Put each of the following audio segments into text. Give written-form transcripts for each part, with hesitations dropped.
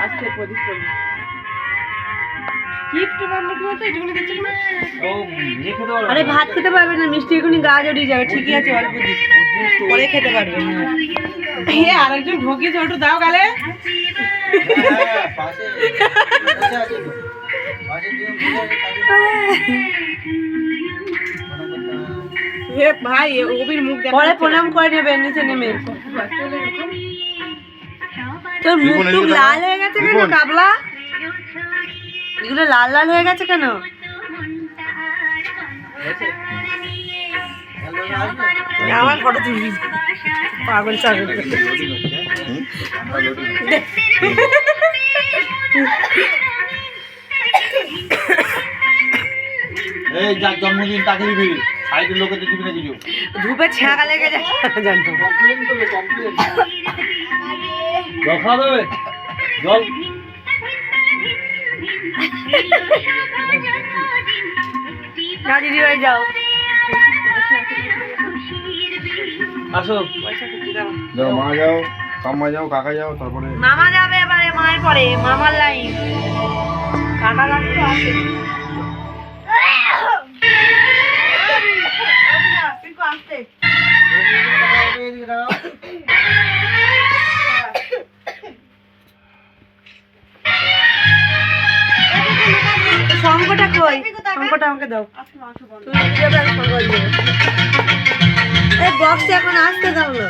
আজকে প্রদীপ করবি আরে ভাত খেতে পারবে না, মিষ্টি এখনই গা জড়িয়ে যাবে। ঠিকই আছে, অল্প দিক পরে খেতে পারবে। হ্যাঁ আরেকজন ঢোকিয়েছে, ওটা দাও গালে। ভাই ওবির মুখ পরে প্রণাম করে নেবে নিচে নেমে। তোর মুখ টুক লাল হয়ে গেছে কেন কাবলা? এগুলো লাল লাল হয়ে গেছে কেন? আমার ফটো তুলি পাগল ছাগল। এই যার জন্মদিন তাকে দিবি, সাইডের লোকেদের দিবি না কিছু। ধূপে ছেঁকা লেগে যায় জানো। জল খাওয়া দেবে, জল। না দিদি ভাই যাও, আসো যাও, মা যাও, কাম্মা যাও, কাকা যাও, তারপরে মামা যাবে এবারে, মায়ের পরে মামার লাইন। কাকা লাইন তো আছে। শঙ্কটা কই? শঙ্কটা আমাকে দাও। এই বক্সে এখন আসতে দাও না।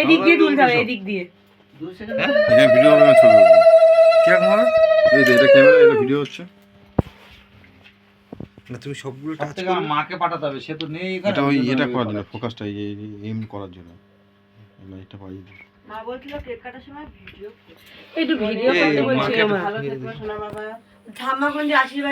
এদিক দিয়ে তুলতে হবে, এদিক দিয়ে। এখানে ভিডিও হবে না, ছবি হবে। কিরকম হবে? এই যে এটা ক্যামেরা, এটা ভিডিও হচ্ছে না। তুমি সবগুলো টাচ থেকে আমার মাকে পাঠাতে হবে, সে তো নেই এখানে। এটা ওই এটা করার জন্য, ফোকাসটা এইম করার জন্য এটা পাই। মা বলছিল কেক কাটার সময় ভিডিও, একটু ভিডিও করতে বলছিল মা। ভালো থেকো সোনা বাবা। ধামাগঞ্জে আশীর্বাদ।